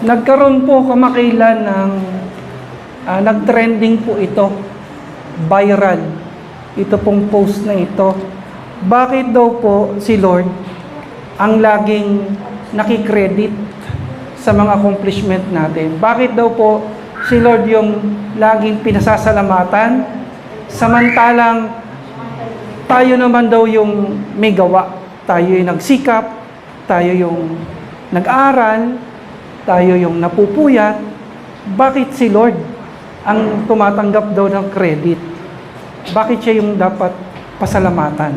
Nagkaroon po kamakailan ng nag-trending po ito, viral. Ito pong post na ito. Bakit daw po si Lord ang laging nakikredit sa mga accomplishment natin? Bakit daw po si Lord yung laging pinasasalamatan, samantalang tayo naman daw yung may gawa. Tayo yung nagsikap, tayo yung nag-aral, tayo yung napupuyat. Bakit si Lord ang tumatanggap daw ng credit? Bakit siya yung dapat pasalamatan?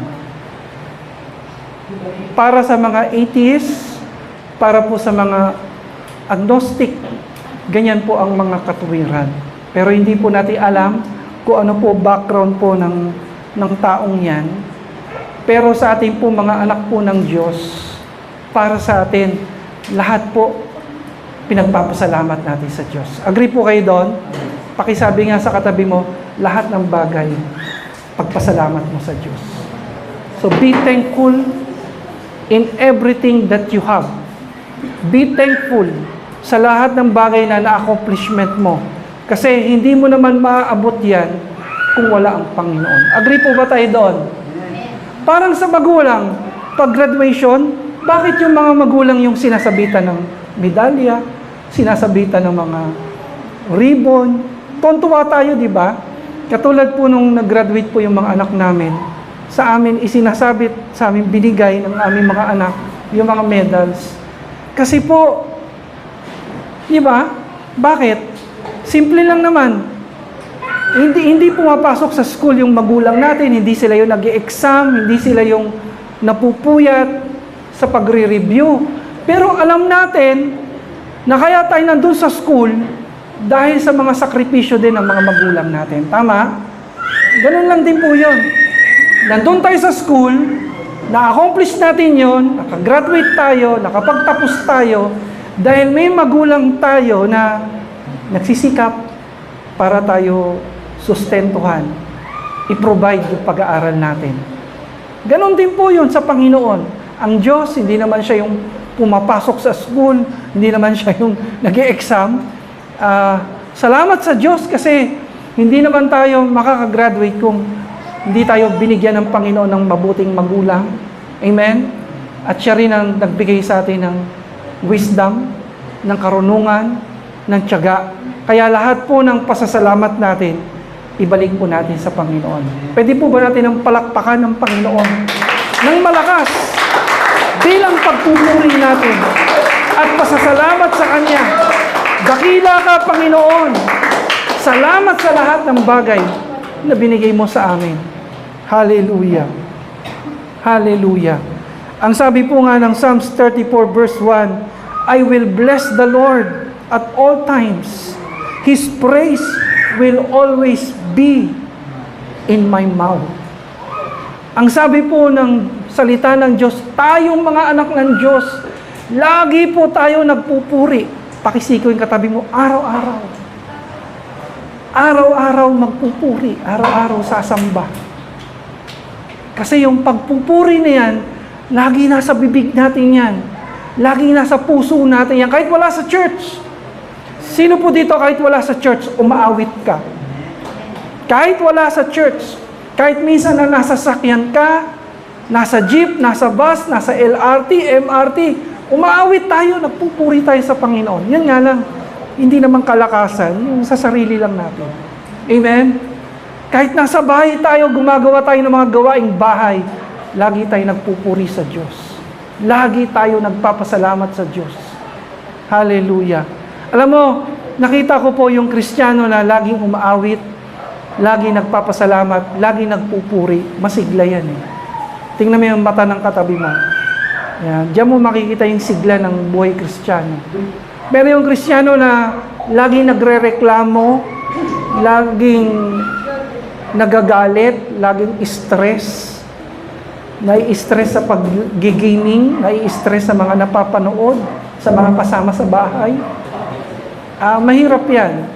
Para sa mga atheists, para po sa mga agnostic, ganyan po ang mga katuwiran. Pero hindi po natin alam kung ano po background po ng taong yan. Pero sa ating po mga anak po ng Diyos, para sa atin, lahat po pinagpapasalamat natin sa Diyos. Agree po kayo doon? Pakisabi nga sa katabi mo, lahat ng bagay, pagpasalamat mo sa Diyos. So be thankful in everything that you have. Be thankful sa lahat ng bagay na na-accomplishment mo. Kasi hindi mo naman maaabot yan kung wala ang Panginoon. Agree po ba tayo doon? Parang sa magulang, pag graduation, bakit yung mga magulang yung sinasabitan ng medalya, sinasabitan ng mga ribbon? Tontuwa tayo, di ba? Katulad po nung nag-graduate po yung mga anak namin, sa amin isinasabit, sa amin binigay ng aming mga anak, yung mga medals. Kasi po, di ba? Bakit? Simple lang naman. Hindi pumapasok sa school yung magulang natin, hindi sila yung nag-i-exam, hindi sila yung napupuyat sa pagre-review. Pero alam natin na kaya tayo nandun sa school dahil sa mga sakripisyo din ng mga magulang natin. Tama? Ganun lang din po yun. Nandun tayo sa school, na-accomplish natin yun, nakagraduate tayo, nakapagtapos tayo, dahil may magulang tayo na nagsisikap para tayo sustentuhan, i-provide yung pag-aaral natin. Ganon din po yun sa Panginoon. Ang Diyos, hindi naman siya yung pumapasok sa school, hindi naman siya yung nag-i-exam. Salamat sa Diyos kasi hindi naman tayo makakagraduate kung hindi tayo binigyan ng Panginoon ng mabuting magulang. Amen? At siya rin ang nagbigay sa atin ng wisdom, ng karunungan, ng tiyaga. Kaya lahat po ng pasasalamat natin, ibalik po natin sa Panginoon. Pwede po ba natin ang palakpakan ng Panginoon ng malakas bilang pagpupuri natin at pasasalamat sa Kanya. Dakila ka, Panginoon. Salamat sa lahat ng bagay na binigay mo sa amin. Hallelujah. Hallelujah. Ang sabi po nga ng Psalms 34 verse 1, I will bless the Lord at all times. His praise will always be in my mouth. Ang sabi po ng salita ng Diyos, tayong mga anak ng Diyos, lagi po tayo nagpupuri. Pakisiko yung katabi mo, araw-araw. Araw-araw magpupuri, araw-araw sasamba. Kasi yung pagpupuri na yan, lagi nasa bibig natin yan. Lagi nasa puso natin yan. Kahit wala sa church. Sino po dito kahit wala sa church, umaawit ka? Kahit wala sa church, kahit minsan na nasa sakyan ka, nasa jeep, nasa bus, nasa LRT, MRT, umaawit tayo, nagpupuri tayo sa Panginoon. Yan nga lang, hindi naman kalakasan, yung sa sarili lang natin. Amen? Kahit nasa bahay tayo, gumagawa tayo ng mga gawaing bahay, lagi tayo nagpupuri sa Diyos. Lagi tayo nagpapasalamat sa Diyos. Hallelujah. Alam mo, nakita ko po yung Kristiyano na laging umaawit, laging nagpapasalamat, laging nagpupuri. Masigla yan eh. Tingnan mo yung mata ng katabi mo. Yan. Diyan mo makikita yung sigla ng buhay Kristiyano. Pero yung Kristiyano na laging nagre-reklamo, laging nagagalit, laging stress, nai-stress sa pag-gaming, nai-stress sa mga napapanood, sa mga kasama sa bahay. Mahirap yan.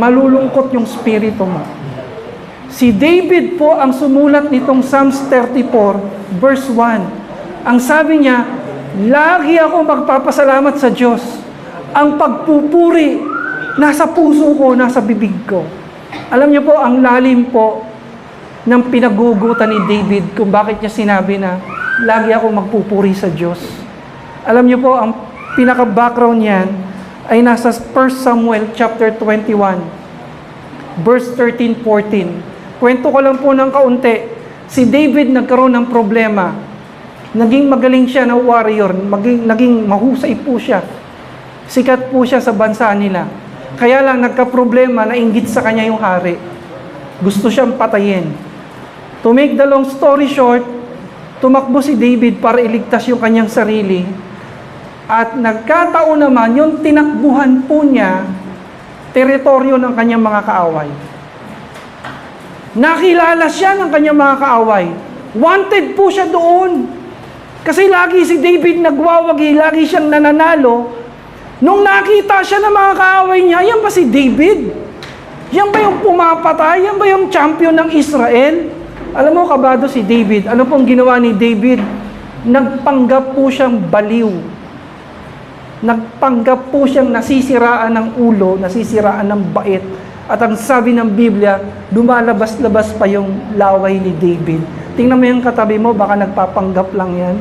Malulungkot yung spirito mo. Si David po ang sumulat nitong Psalms 34 verse 1. Ang sabi niya, lagi ako magpapasalamat sa Diyos Ang pagpupuri, nasa puso ko, nasa bibig ko. Alam niyo po, ang lalim po ng pinagugutan ni David kung bakit niya sinabi na lagi ako magpupuri sa Diyos. Alam niyo po, ang pinaka-background niyan ay nasa 1 Samuel chapter 21, verse 13-14. Kwento ko lang po ng kaunti. Si David nagkaroon ng problema. Naging magaling siya na warrior. Naging mahusay po siya. Sikat po siya sa bansa nila. Kaya lang nagka-problema na inggit sa kanya yung hari. Gusto siyang patayin. To make the long story short, tumakbo si David para iligtas yung kanyang sarili. At nagkataon naman, yung tinakbuhan po niya, teritoryo ng kanyang mga kaaway. Nakilala siya ng kanyang mga kaaway. Wanted po siya doon. Kasi lagi si David nagwawagi, lagi siyang nananalo. Nung nakita siya ng mga kaaway niya, yan ba si David? Yan ba yung pumapatay? Yan ba yung champion ng Israel? Alam mo, kabado si David. Ano pong ginawa ni David? Nagpanggap po siyang baliw. Nagpanggap po siyang nasisiraan ng ulo, nasisiraan ng bait. At ang sabi ng Biblia, lumalabas-labas pa yung laway ni David. Tingnan mo yung katabi mo, baka nagpapanggap lang yan.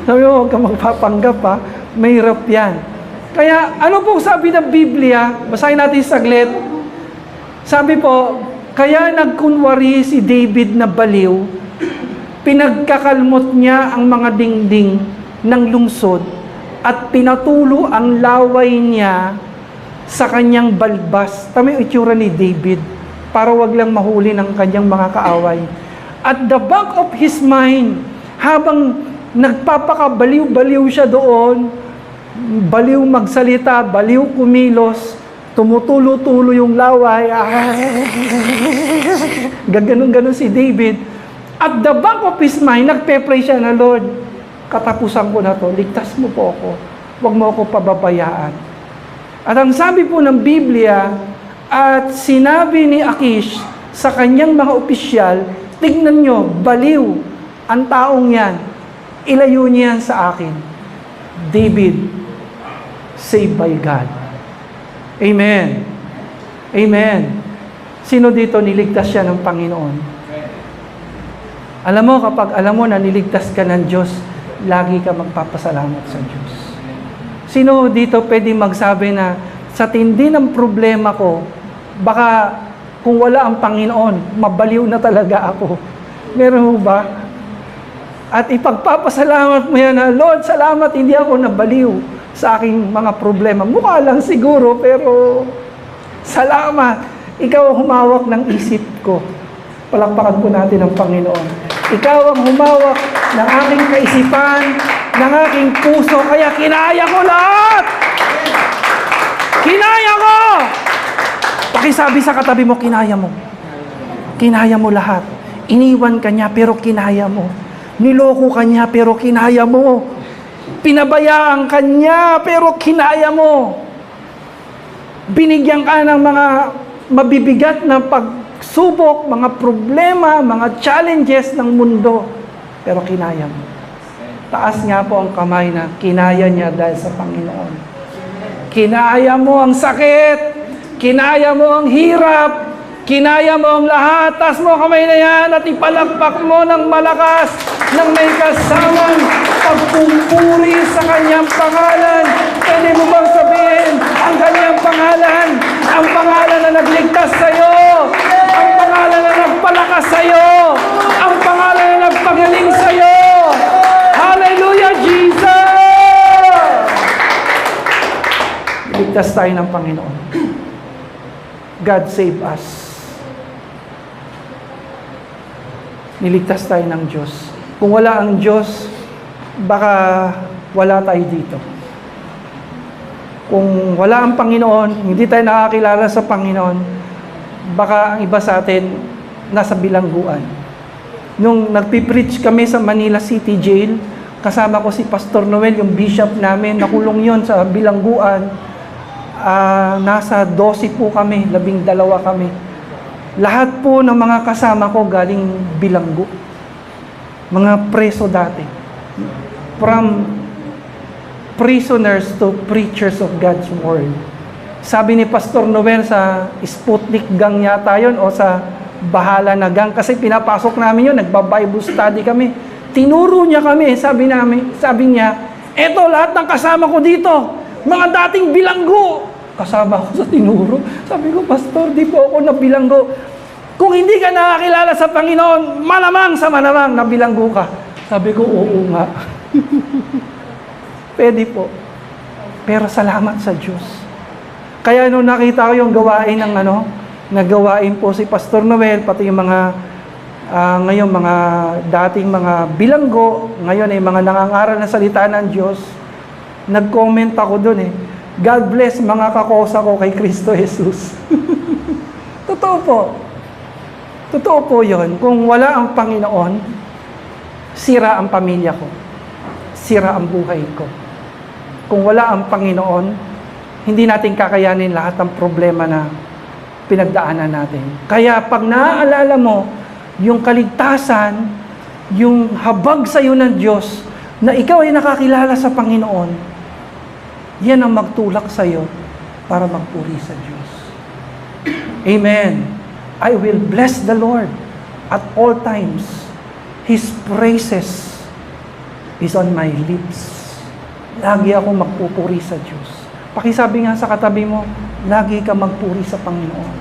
Sabi mo, huwag ka magpapanggap ha. Mahirap yan. Kaya, ano pong sabi ng Biblia? Basahin natin saglit. Sabi po, kaya nagkunwari si David na baliw, pinagkakalmot niya ang mga dingding ng lungsod at pinatulo ang laway niya sa kanyang balbas. Tama yung itsura ni David para wag lang mahuli ng kanyang mga kaaway. At the back of his mind, habang nagpapakabaliw-baliw siya doon, baliw magsalita, baliw kumilos, tumutulo-tulo yung laway, gaganon-ganon si David. At the back of his mind, nagpe-pray siya na, Lord, katapusan ko na to, ligtas mo po ako, huwag mo ako pababayaan. At ang sabi po ng Biblia, at sinabi ni Akish sa kanyang mga opisyal, tignan nyo, baliw ang taong yan, ilayo niyan sa akin. David, saved by God. Amen. Amen. Sino dito niligtas siya ng Panginoon? Alam mo, kapag alam mo na niligtas ka ng Diyos, lagi ka magpapasalamat sa Diyos. Sino dito pwede magsabi na sa tindi ng problema ko, baka kung wala ang Panginoon, mabaliw na talaga ako. Meron mo ba? At ipagpapasalamat mo yan na, Lord, salamat, hindi ako nabaliw sa aking mga problema. Mukha lang siguro, pero salamat. Ikaw ang humawak ng isip ko. Palakpakan po natin ang Panginoon. Ikaw ang humawak ng aking kaisipan, ng aking puso, kaya kinaya ko lahat! Kinaya ko! Pakisabi sa katabi mo, kinaya mo. Kinaya mo lahat. Iniwan ka niya, pero kinaya mo. Niloko ka niya, pero kinaya mo. Pinabayaan ka niya, pero kinaya mo. Binigyan ka ng mga mabibigat na pagsubok, mga problema, mga challenges ng mundo, pero kinaya mo. Taas nga po ang kamay na kinaya niya dahil sa Panginoon. Kinaya mo ang sakit, kinaya mo ang hirap, kinaya mo ang lahat. Taas mo kamay na yan at ipalakpak mo ng malakas nang may kasamang pagpupuri sa kanyang pangalan. Pwede mo bang sabihin ang kanyang pangalan? Ang pangalan na nagligtas sa'yo, ang pangalan na nagpalakas sa'yo, ang pangalan na nagpagaling sa'yo. Hallelujah, Jesus! Ligtas tayo ng Panginoon. God save us. Niligtas tayo ng Diyos. Kung wala ang Diyos, baka wala tayo dito. Kung wala ang Panginoon, hindi tayo nakakilala sa Panginoon, baka ang iba sa atin nasa bilangguan. Nung nagpipreach kami sa Manila City Jail, kasama ko si Pastor Noel, yung bishop namin, nakulong yon sa bilangguan. Nasa 12 po kami, 12 kami. Lahat po ng mga kasama ko galing bilanggo. Mga preso dati. From prisoners to preachers of God's Word. Sabi ni Pastor Noel sa Sputnik gang yata yun, o sa Bahala na gang, kasi pinapasok namin yun, nagba-Bible study kami. Tinuro niya kami, sabi niya, eto lahat ng kasama ko dito, mga dating bilanggo. Kasama ko sa tinuro. Sabi ko, Pastor, di po ako nabilanggo. Kung hindi ka nakakilala sa Panginoon, malamang sa malamang nabilanggo ka. Sabi ko, oo nga. Pwede po. Pero salamat sa Diyos. Kaya nung nakita ko yung gawain ng nagawain po si Pastor Noel, pati yung mga ngayon mga dating mga bilanggo, ngayon ay mga nangangaral na salita ng Diyos, nag-comment ako doon God bless mga kakosa ko kay Kristo Jesus. Totoo po. Totoo po yun. Kung wala ang Panginoon, sira ang pamilya ko. Sira ang buhay ko. Kung wala ang Panginoon, hindi natin kakayanin lahat ng problema na pinagdaanan natin. Kaya pag naaalala mo yung kaligtasan, yung habag sa iyo ng Diyos, na ikaw ay nakakilala sa Panginoon, yan ang magtulak sa iyo para magpuri sa Diyos. Amen. I will bless the Lord at all times. His praises is on my lips. Lagi ako magpupuri sa Diyos. Pakisabi nga sa katabi mo, lagi ka magpuri sa Panginoon.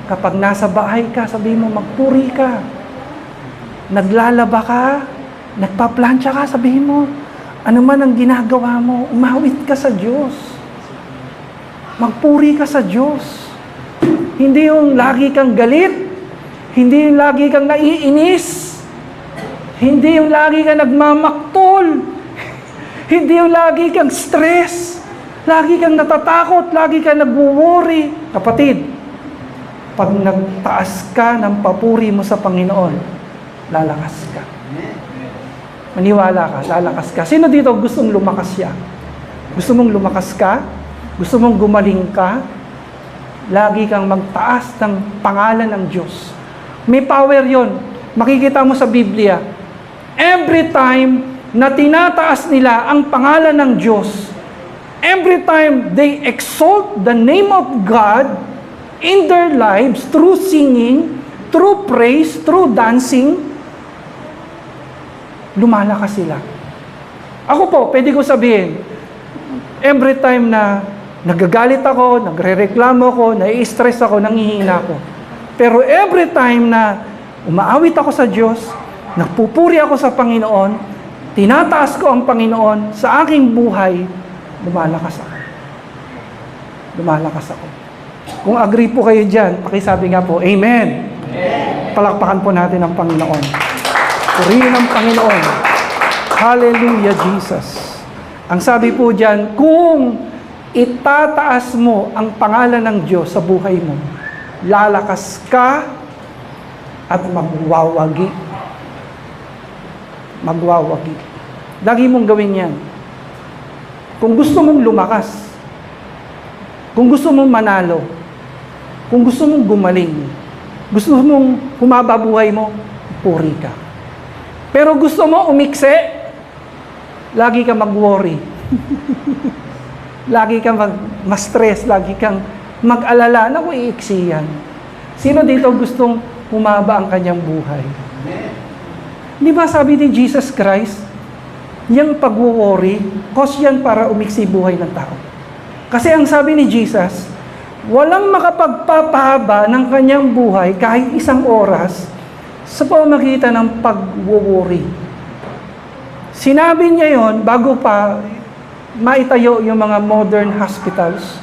Kapag nasa bahay ka, sabi mo, magpuri ka. Naglalaba ka, nagpaplansya ka, sabihin mo, ano man ang ginagawa mo, umawit ka sa Diyos. Magpuri ka sa Diyos. Hindi yung lagi kang galit, hindi yung lagi kang naiinis, hindi yung lagi kang nagmamaktol, hindi yung lagi kang stress, lagi kang natatakot, lagi kang nagwo-worry. Kapatid, pag nagtaas ka ng papuri mo sa Panginoon, lalakas ka. Maniwala ka, lalakas ka. Sino dito gustong lumakas siya? Gusto mong lumakas ka? Gusto mong gumaling ka? Lagi kang magtaas ng pangalan ng Diyos. May power yon. Makikita mo sa Biblia. Every time na tinataas nila ang pangalan ng Diyos, every time they exalt the name of God in their lives through singing, through praise, through dancing, lumalakas sila. Ako po, pwede ko sabihin, every time na nagagalit ako, nagrereklamo ako, nai-stress ako, nangihina ako. Pero every time na umaawit ako sa Diyos, nagpupuri ako sa Panginoon, tinataas ko ang Panginoon sa aking buhay, lumalakas ako. Lumalakas ako. Kung agree po kayo dyan, pakisabi nga po, Amen. Palakpakan po natin ang Panginoon. Purihin ang Panginoon. Hallelujah, Jesus. Ang sabi po dyan, kung itataas mo ang pangalan ng Diyos sa buhay mo, lalakas ka at magwawagi. Magwawagi. Lagi mong gawin yan. Kung gusto mong lumakas, kung gusto mong manalo, kung gusto mong gumaling, gusto mong humaba buhay mo, puri ka. Pero gusto mo umikse, lagi kang mag-worry. Lagi kang ma-stress, lagi kang mag-alala, naku, iiksi yan. Sino dito gustong humaba ang kanyang buhay? Di ba sabi ni Jesus Christ, yung pag-worry, cause yan para umiksi buhay ng tao. Kasi ang sabi ni Jesus, walang makapagpapahaba ng kanyang buhay kahit isang oras sa pamamagitan ng pag-worry. Sinabi niya yon bago pa maitayo yung mga modern hospitals,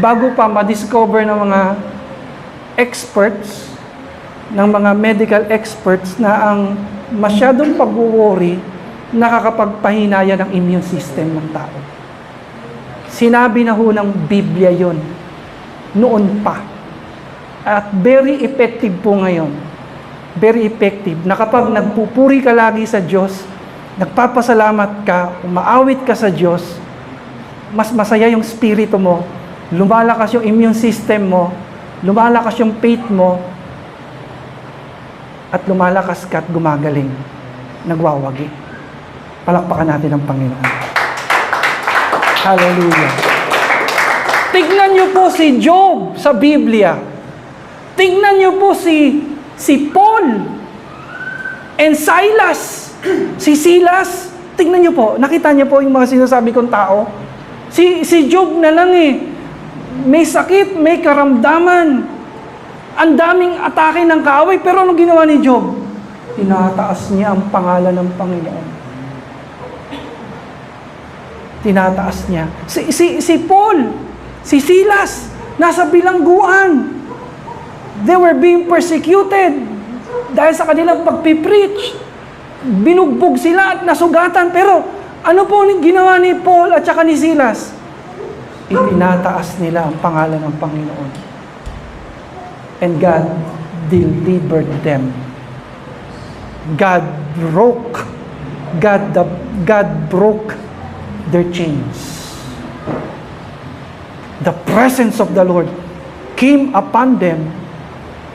bago pa ma-discover ng mga experts, ng mga medical experts na ang masyadong pag-worry nakakapagpahinaya ng immune system ng tao. Sinabi na ho ng Biblia yon noon pa. At very effective po ngayon. Very effective na kapag nagpupuri ka lagi sa Diyos, nagpapasalamat ka, umaawit ka sa Diyos, mas masaya yung spirito mo, lumalakas yung immune system mo, lumalakas yung faith mo, at lumalakas ka at gumagaling, nagwawagi. Palakpakan natin ang Panginoon. Hallelujah. Tignan niyo po si Job sa Biblia. Tignan niyo po si Paul and Silas. Si Silas, tignan niyo po, nakita niyo po yung mga sinasabi kong tao. Si Job na lang may sakit, may karamdaman. Ang daming atake ng kaaway, pero anong ginawa ni Job? Tinataas niya ang pangalan ng Panginoon. Tinataas niya. Si Paul, si Silas, nasa bilangguan. They were being persecuted dahil sa kanilang pagpipreach. Binugbog sila at nasugatan. Pero ano po ginawa ni Paul at saka ni Silas? Itinataas nila ang pangalan ng Panginoon. And God delivered them. God broke their chains. The presence of the Lord came upon them,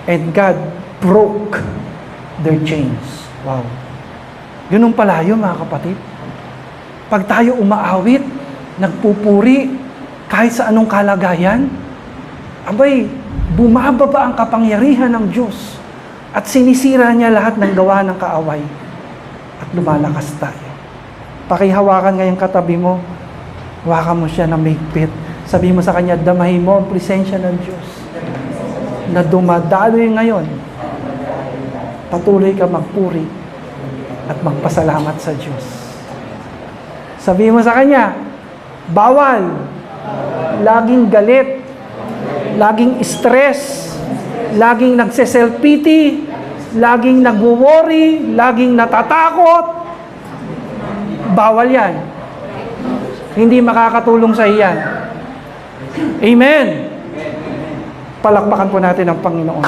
and God broke their chains. Wow. Ganun pala yun, mga kapatid. Pag tayo umaawit, nagpupuri, kahit sa anong kalagayan, abay, bumababa ang kapangyarihan ng Diyos at sinisira niya lahat ng gawa ng kaaway at lumalakas tayo. Pakihawakan ngayong katabi mo, hawakan mo siya na mahigpit. Sabi mo sa kanya, damahin mo ang presensya ng Diyos na dumadaloy ngayon. Patuloy ka magpuri at magpasalamat sa Diyos. Sabi mo sa kanya, bawal, laging galit, laging stress, laging nagse-self-pity, laging nagwo-worry, laging natatakot. Bawal yan. Hindi makakatulong sa iyan. Amen. Palakpakan po natin ang Panginoon.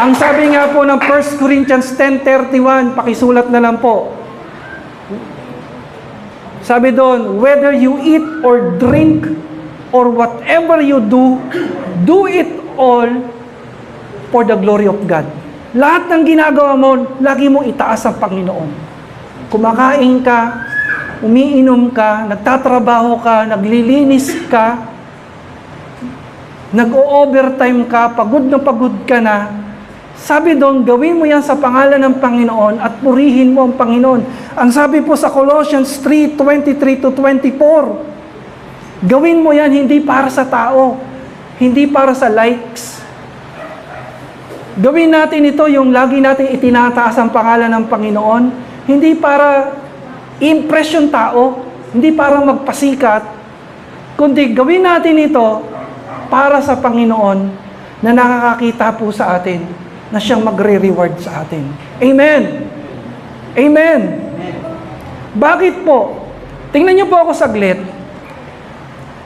Ang sabi nga po ng 1 Corinthians 10:31, pakisulat na lang po. Sabi doon, whether you eat or drink or whatever you do, do it all for the glory of God. Lahat ng ginagawa mo, lagi mong itaas ang Panginoon. Kumakain ka, umiinom ka, nagtatrabaho ka, naglilinis ka, nag-o-overtime ka, pagod ka na. Sabi doon, gawin mo yan sa pangalan ng Panginoon at purihin mo ang Panginoon. Ang sabi po sa Colossians 3:23-24, gawin mo yan hindi para sa tao, hindi para sa likes. Gawin natin ito yung lagi natin itinataas ang pangalan ng Panginoon, hindi para impress yung tao, hindi para magpasikat, kundi gawin natin ito para sa Panginoon na nakakakita po sa atin na siyang magre-reward sa atin. Amen. Amen. Bakit po? Tingnan niyo po ako saglit.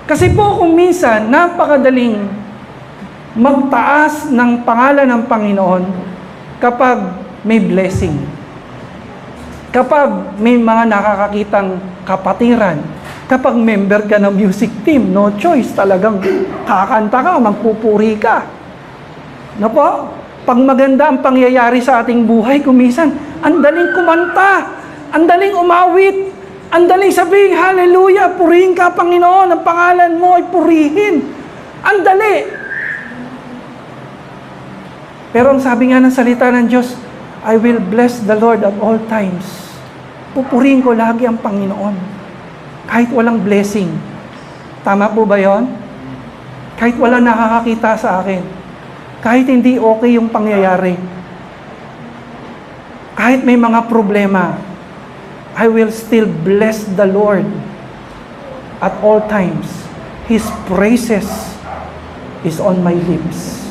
Kasi po kung minsan, napakadaling magtaas ng pangalan ng Panginoon kapag may blessing. Kapag may mga nakakakitang kapatiran. Kapag member ka ng music team, no choice, talagang kakanta ka, magpupuri ka. No po? Pag maganda ang pangyayari sa ating buhay, kumisan, ang daling kumanta, ang daling umawit, ang daling sabihin, hallelujah, purihin ka, Panginoon, ang pangalan mo ay purihin. Ang dali. Pero ang sabi nga ng salita ng Diyos, I will bless the Lord at all times. Pupurihin ko lagi ang Panginoon. Kahit walang blessing. Tama po ba yon? Kahit wala nakakakita sa akin. Kahit hindi okay yung pangyayari. Kahit may mga problema, I will still bless the Lord at all times. His praises is on my lips.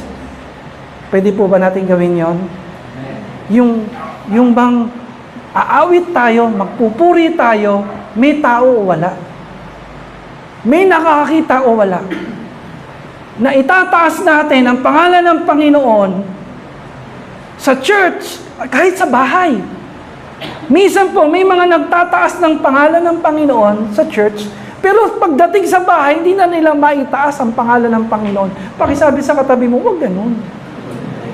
Pwede po ba natin gawin yon? Yung bang aawit tayo, magpupuri tayo, may tao o wala? May nakakakita o wala? Na itataas natin ang pangalan ng Panginoon sa church, kahit sa bahay. Minsan po, may mga nagtataas ng pangalan ng Panginoon sa church, pero pagdating sa bahay, hindi na nila maitaas ang pangalan ng Panginoon. Pakisabi sa katabi mo, huwag ganun.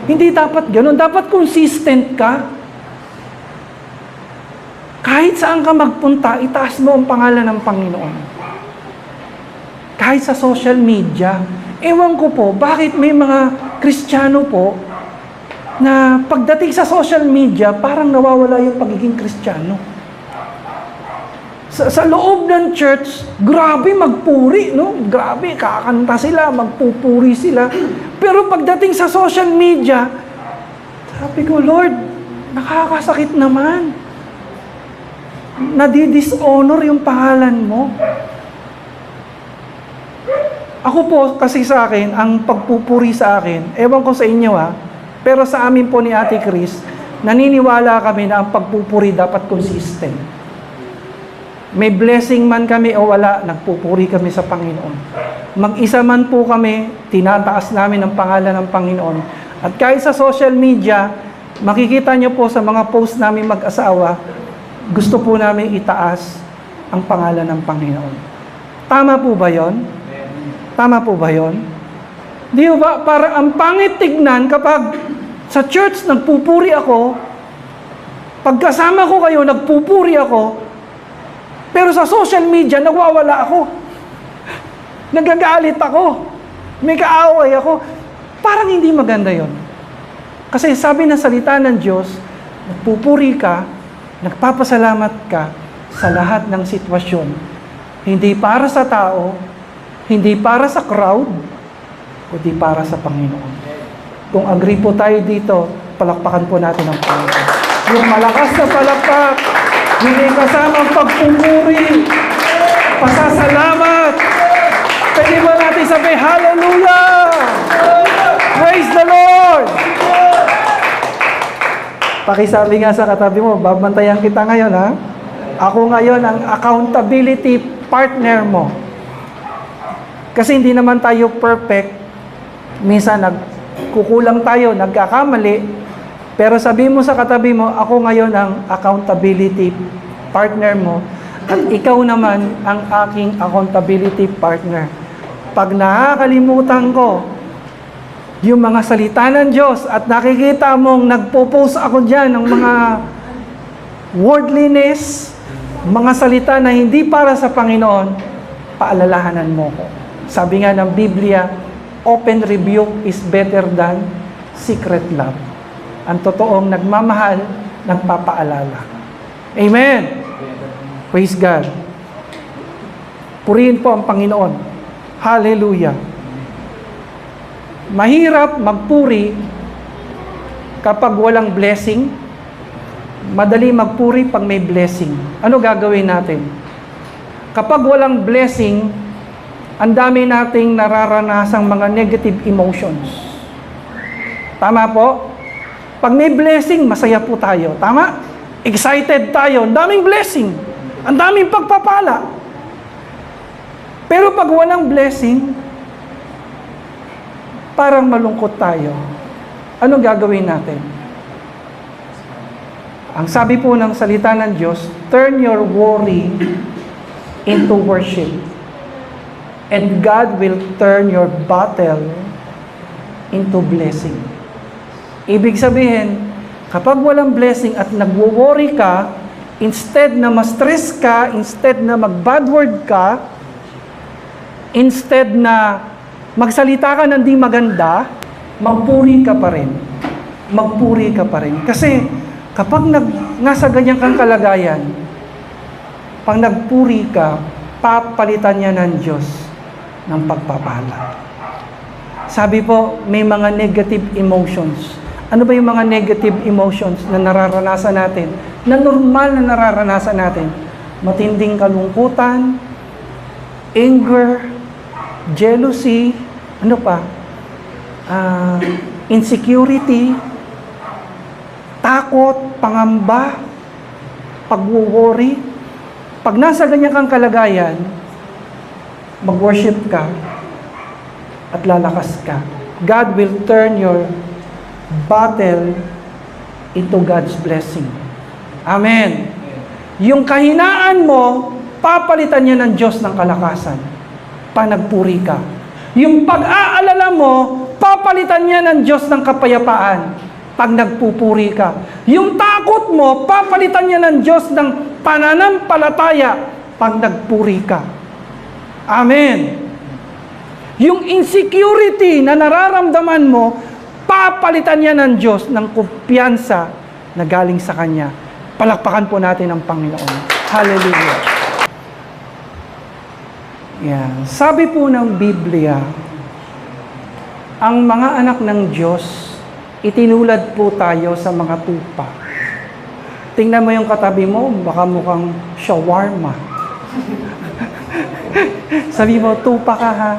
Hindi dapat ganun. Dapat consistent ka. Kahit saan ka magpunta, itaas mo ang pangalan ng Panginoon. Kahit sa social media. Ewan ko po, bakit may mga Kristiyano po na pagdating sa social media, parang nawawala yung pagiging Kristiyano. Sa loob ng church, grabe magpuri, no? Grabe, kakanta sila, magpupuri sila. Pero pagdating sa social media, sabi ko, Lord, nakakasakit naman. Nadi-dishonor yung pangalan mo. Ako po, kasi sa akin, ang pagpupuri sa akin, ewan ko sa inyo pero sa amin po ni Ate Chris, naniniwala kami na ang pagpupuri dapat consistent. May blessing man kami o wala, nagpupuri kami sa Panginoon. Mag-isa man po kami, tinataas namin ang pangalan ng Panginoon. At kahit sa social media, makikita nyo po sa mga post namin mag-asawa, gusto po namin itaas ang pangalan ng Panginoon. Tama po ba yon? Tama po ba yon? Di ba, parang ang pangit tignan kapag sa church nagpupuri ako, pagkasama ko kayo, nagpupuri ako, pero sa social media, nagwawala ako. Nagagalit ako. May kaaway ako. Parang hindi maganda yon. Kasi sabi ng salita ng Diyos, nagpupuri ka, nagpapasalamat ka sa lahat ng sitwasyon. Hindi para sa tao, hindi para sa crowd, kundi para sa Panginoon. Kung agree po tayo dito, palakpakan po natin ang Panginoon. Yung malakas na palakpak, hindi kasamang pagpupuri, pasasalamat. Pwede ba natin sabihin, Hallelujah! Praise the Lord! Pakisabi nga sa katabi mo, babantayan kita ngayon, ha? Ako ngayon ang accountability partner mo. Kasi hindi naman tayo perfect. Minsan nagkukulang tayo, nagkakamali. Pero sabi mo sa katabi mo, ako ngayon ang accountability partner mo at ikaw naman ang aking accountability partner. Pag nakakalimutan ko yung mga salita ng Diyos at nakikita mong nagpo-post ako dyan ng mga worldliness, mga salita na hindi para sa Panginoon, paalalahanan mo ko. Sabi nga ng Biblia, open rebuke is better than secret love. Ang totoong nagmamahal, nagpapaalala. Amen! Praise God. Purihin po ang Panginoon. Hallelujah. Mahirap magpuri kapag walang blessing. Madali magpuri pag may blessing. Ano gagawin natin? Kapag walang blessing, ang dami nating nararanasang mga negative emotions. Tama po? Pag may blessing, masaya po tayo. Tama? Excited tayo. Ang daming blessing. Ang daming pagpapala. Pero pag walang blessing, parang malungkot tayo. Anong gagawin natin? Ang sabi po ng salita ng Diyos, turn your worry into worship. And God will turn your battle into blessing. Ibig sabihin, kapag walang blessing at nagwo-worry ka, instead na ma-stress ka, instead na mag-bad word ka, instead na magsalita ka ng di maganda, magpuri ka pa rin. Magpuri ka pa rin. Kasi kapag nasa ganyan kang kalagayan, pag nagpuri ka, papalitan niya ng Diyos ng pagpapala. Sabi po, may mga negative emotions. Ano ba yung mga negative emotions na nararanasan natin? Na normal na nararanasan natin? Matinding kalungkutan, anger, jealousy, ano pa? Insecurity, takot, pangamba, pag-worry. Pag nasa ganyan kang kalagayan, mag-worship ka at lalakas ka. God will turn your battle into God's blessing. Amen. Yung kahinaan mo, papalitan niya ng Diyos ng kalakasan. Panagpuri ka. Yung pag-aalala mo, papalitan niya ng Diyos ng kapayapaan. pag nagpupuri ka. Yung takot mo, papalitan niya ng Diyos ng pananampalataya pag nagpuri ka. Amen. Yung insecurity na nararamdaman mo, papalitan niya ng Diyos ng kumpiyansa na galing sa Kanya. Palakpakan po natin ang Panginoon. Hallelujah. Yan. Sabi po ng Biblia, ang mga anak ng Diyos, itinulad po tayo sa mga tupa. Tingnan mo yung katabi mo, baka mukhang shawarma. Sabi mo, tupa ka ha.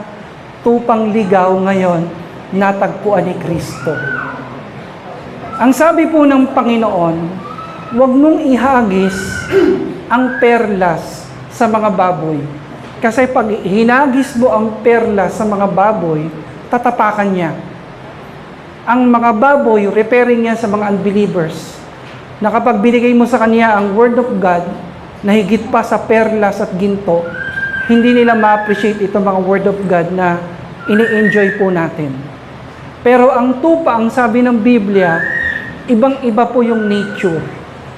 Tupang ligaw ngayon, natagpuan ni Kristo. Ang sabi po ng Panginoon, huwag mong ihagis ang perlas sa mga baboy. Kasi pag hinagis mo ang perlas sa mga baboy, tatapakan niya. Ang mga baboy, referring niya sa mga unbelievers, na kapag binigay mo sa kanya ang Word of God, na higit pa sa perlas at ginto, hindi nila ma-appreciate itong mga Word of God na ini-enjoy po natin. Pero ang tupa, ang sabi ng Biblia, ibang-iba po yung nature.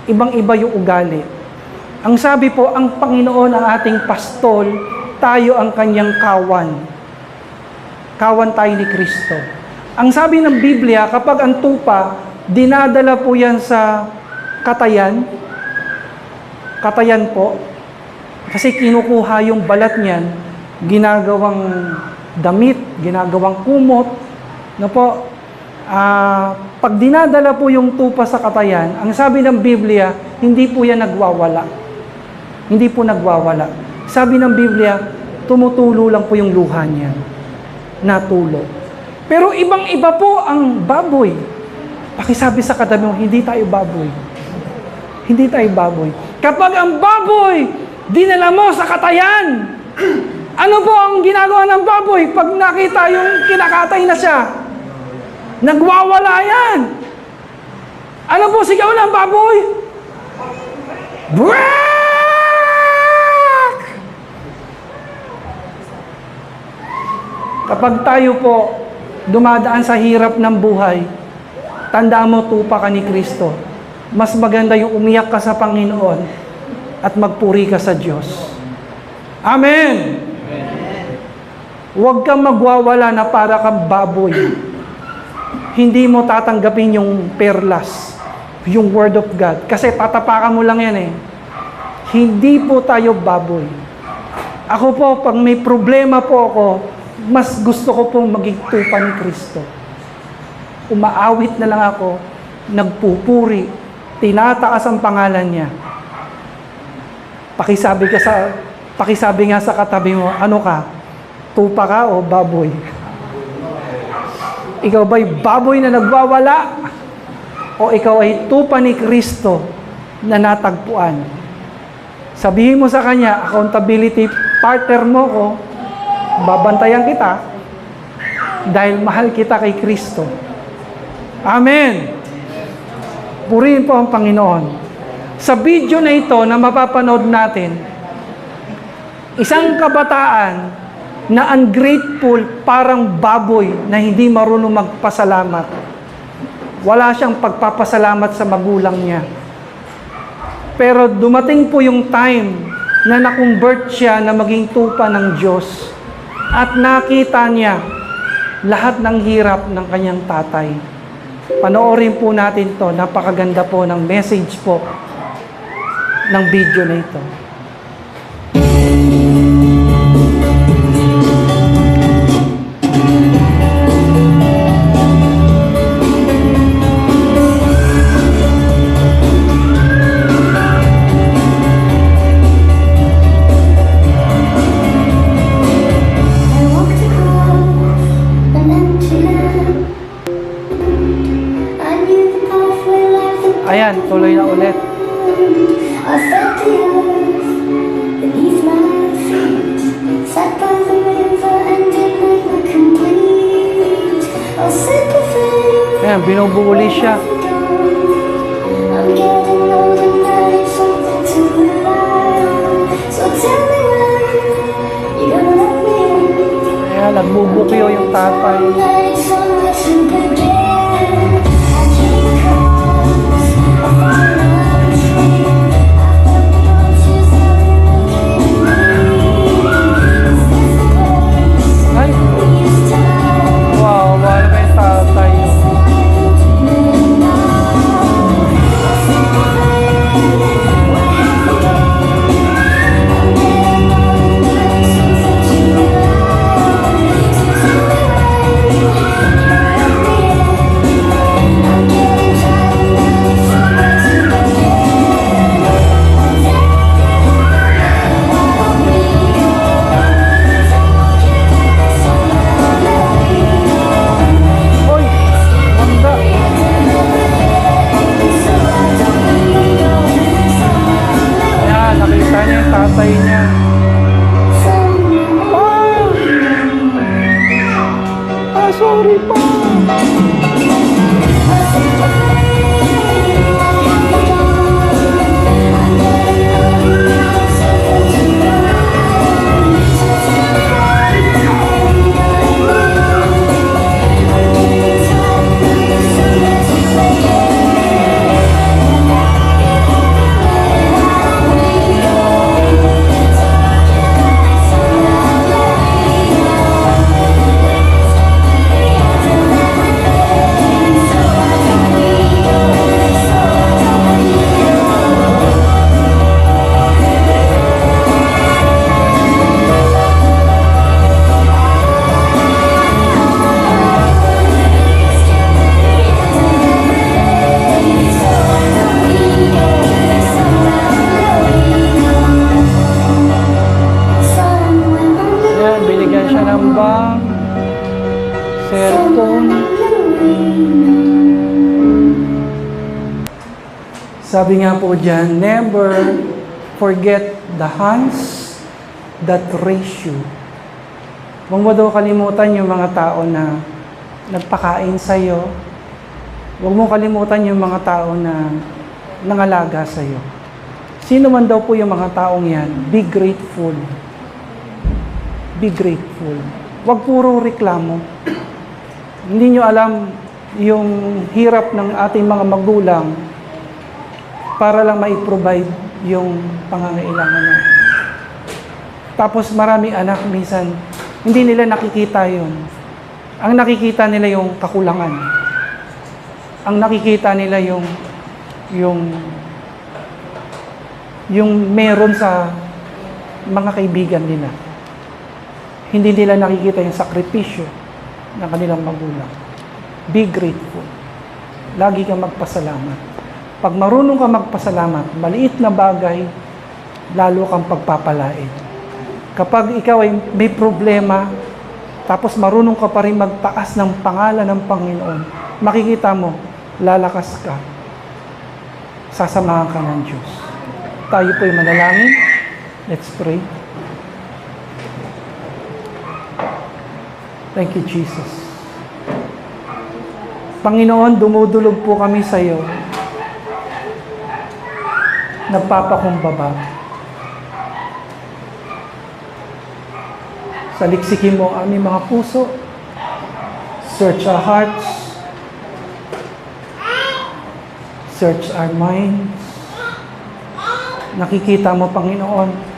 Ibang-iba yung ugali. Ang sabi po, ang Panginoon ang ating pastol, tayo ang kanyang kawan. Kawan tayo ni Kristo. Ang sabi ng Biblia, kapag ang tupa, dinadala po yan sa katayan. Katayan po. Kasi kinukuha yung balat niyan, ginagawang damit, ginagawang kumot. No po, pag dinadala po yung tupa sa katayan, ang sabi ng Biblia, hindi po yan nagwawala. Hindi po nagwawala. Sabi ng Biblia, tumutulo lang po yung luha niya. Natulo. Pero ibang-iba po ang baboy. Pakisabi sa katabi mo, hindi tayo baboy. Hindi tayo baboy. Kapag ang baboy, dinala mo sa katayan, ano po ang ginagawa ng baboy pag nakita yung kinakatay na siya? Nagwawala yan. Ano po sigaw ng baboy? Bwaaak! Kapag tayo po dumadaan sa hirap ng buhay, tandaan mo, tupa ka ni Kristo. Mas maganda yung umiyak ka sa Panginoon at magpuri ka sa Diyos. Amen! Huwag kang magwawala na para kang baboy. Hindi mo tatanggapin yung perlas, yung Word of God. Kasi tatapakan mo lang yan eh. Hindi po tayo baboy. Ako po, pag may problema po ako, mas gusto ko pong maging tupa ni Kristo. Umaawit na lang ako, nagpupuri, tinataas ang pangalan niya. Pakisabi nga sa katabi mo, ano ka? Tupa ka o baboy? Ikaw ba'y baboy na nagwawala? O ikaw ay tupa ni Kristo na natagpuan? Sabihin mo sa Kanya, accountability partner mo ko, babantayan kita dahil mahal kita kay Kristo. Amen! Purihin po ang Panginoon. Sa video na ito na mapapanood natin, isang kabataan na ungrateful, parang baboy na hindi marunong magpasalamat. Wala siyang pagpapasalamat sa magulang niya. Pero dumating po yung time na na-convert siya na maging tupa ng Diyos. At nakita niya lahat ng hirap ng kanyang tatay. Panoorin po natin to. Napakaganda po ng message po ng video na ito. Ayan, tuloy na ulit. I felt the earth beneath my feet. Sat by the river and it made me complete. I'll set the flame. Ayan, binubuli siya. I'm getting old and I need something to rely on. So tell me when you're gonna let me in. Ayan, nagbubukyo yung tatay. I need somewhere to begin. I dream niya yung tatay niya. Sorry pa. Yan, binigyan siya ng bang, cellphone. Sabi nga po dyan, never forget the hands that raise you. Huwag mo daw kalimutan yung mga tao na nagpakain sa'yo. Huwag mo kalimutan yung mga tao na nangalaga sa'yo. Sino man daw po yung mga taong yan, be grateful. Be grateful. Huwag puro reklamo. Hindi nyo alam yung hirap ng ating mga magulang para lang mai-provide yung pangangailangan natin. Tapos maraming anak, minsan, hindi nila nakikita yun. Ang nakikita nila yung kakulangan. Ang nakikita nila yung meron sa mga kaibigan nila. Hindi nila nakikita yung sakripisyo ng kanilang magulang. Be grateful. Lagi kang magpasalamat. Pag marunong ka magpasalamat, maliit na bagay, lalo kang pagpapalain. Kapag ikaw ay may problema, tapos marunong ka pa rin magtaas ng pangalan ng Panginoon, makikita mo, lalakas ka. Sasamahan ka ng Diyos. Tayo po'y manalangin. Let's pray. Thank you, Jesus. Panginoon, dumudulog po kami sa iyo. Nagpapakumbaba. Saliksikin mo ang aming mga puso. Search our hearts. Search our minds. Nakikita mo, Panginoon,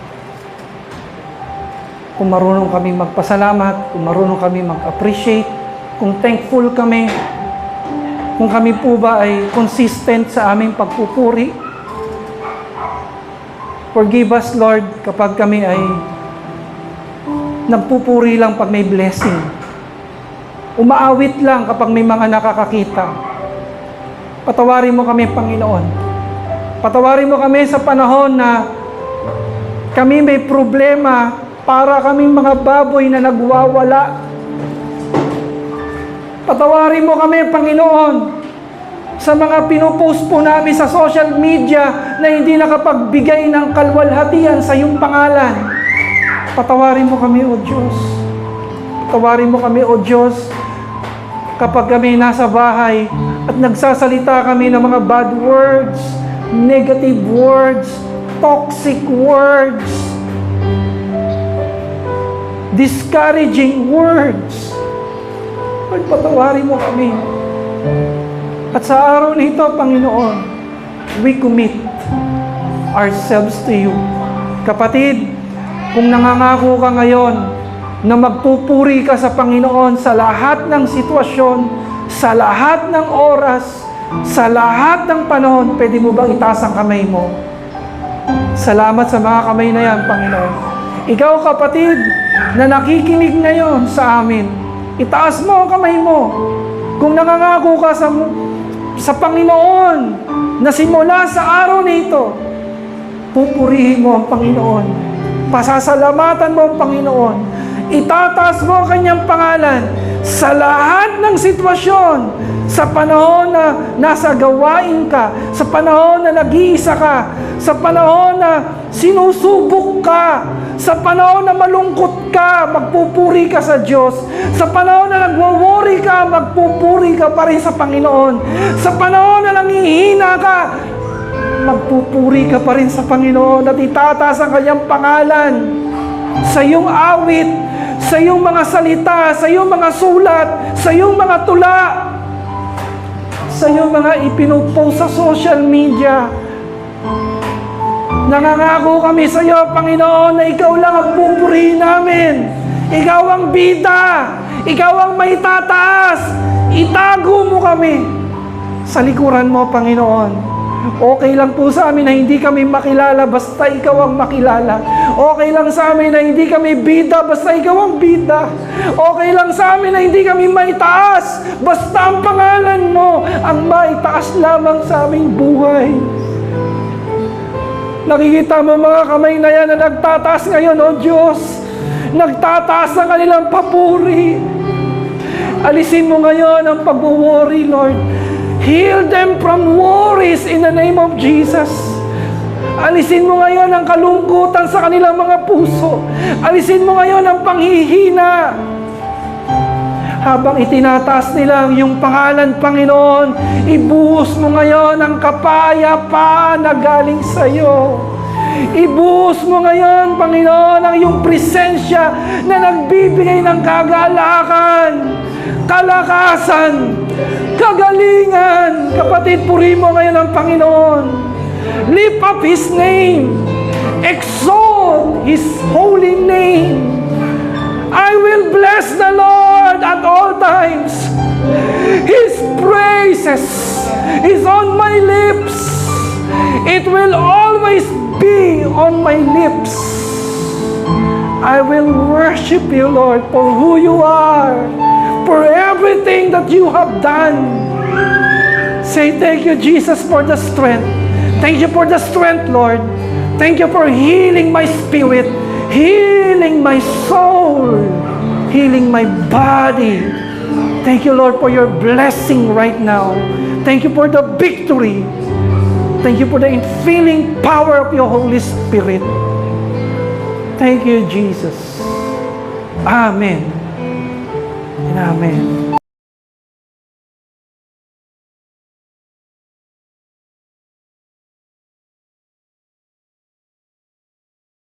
kung marunong kami magpasalamat, kung marunong kami mag-appreciate, kung thankful kami, kung kami po ba ay consistent sa aming pagpupuri. Forgive us, Lord, kapag kami ay nagpupuri lang pag may blessing. Umaawit lang kapag may mga nakakakita. Patawarin mo kami, Panginoon. Patawarin mo kami sa panahon na kami may problema, para kaming mga baboy na nagwawala. Patawarin mo kami, Panginoon, sa mga pinupost po namin sa social media na hindi nakapagbigay ng kalwalhatian sa iyong pangalan. Patawarin mo kami, O Diyos. Patawarin mo kami, O Diyos, kapag kami nasa bahay at nagsasalita kami ng mga bad words, negative words, toxic words, discouraging words. Pagpatawarin mo kami. At sa araw nito, Panginoon, we commit ourselves to you. Kapatid, kung nangangako ka ngayon na magpupuri ka sa Panginoon sa lahat ng sitwasyon, sa lahat ng oras, sa lahat ng panahon, pwede mo bang itaas ang kamay mo? Salamat sa mga kamay na yan, Panginoon. Ikaw, kapatid, na nakikinig ngayon sa amin, itaas mo ang kamay mo. Kung nangangako ka sa Panginoon na simula sa araw nito, pupurihin mo ang Panginoon. Pasasalamatan mo ang Panginoon. Itataas mo ang kanyang pangalan. sa lahat ng sitwasyon, sa panahon na nasa gawain ka, sa panahon na nag-iisa ka, sa panahon na sinusubok ka, sa panahon na malungkot ka, magpupuri ka sa Diyos. Sa panahon na nagwo-worry ka, magpupuri ka pa rin sa Panginoon. Sa panahon na nangihina ka, magpupuri ka pa rin sa Panginoon at itataas ang kanyang pangalan sa iyong awit, sa iyong mga salita, sa iyong mga sulat, sa iyong mga tula, sa iyong mga ipinupost sa social media. Nangangako kami sa iyo, Panginoon, na ikaw lang ang pupurihin namin. Ikaw ang bida. Ikaw ang maitataas. Itago mo kami sa likuran mo, Panginoon. Okay lang po sa amin na hindi kami makilala basta ikaw ang makilala. Okay lang sa amin na hindi kami bida basta ikaw ang bida. Okay lang sa amin na hindi kami maitaas basta ang pangalan mo ang maitaas lamang sa aming buhay. Nakikita mo mga kamay na yan na nagtataas ngayon, O Diyos. Nagtataas ang kanilang papuri. Alisin mo ngayon ang pag-worry, Lord. Heal them from worries in the name of Jesus. Alisin mo ngayon ang kalungkutan sa kanilang mga puso. Alisin mo ngayon ang panghihina. Habang itinataas nila ang iyong pangalan, Panginoon, ibuhos mo ngayon ang kapayapaan na galing sa iyo. Ibuhos mo ngayon, Panginoon, ang iyong presensya na nagbibigay ng kagalakan, kalakasan, kagalingan. Kapatid, puri mo ngayon ang Panginoon. Lift up His name. Exalt His holy name. I will bless the Lord at all times. His praises is on my lips. It will always be on my lips. I will worship you, Lord, for who you are, for everything that you have done. Say thank you, Jesus, for the strength. Thank you for the strength, Lord. Thank you for healing my spirit, healing my soul, healing my body. Thank you, Lord, for your blessing right now. Thank you for the victory. Thank you for the infilling power of your Holy Spirit. Thank you, Jesus. Amen. And amen.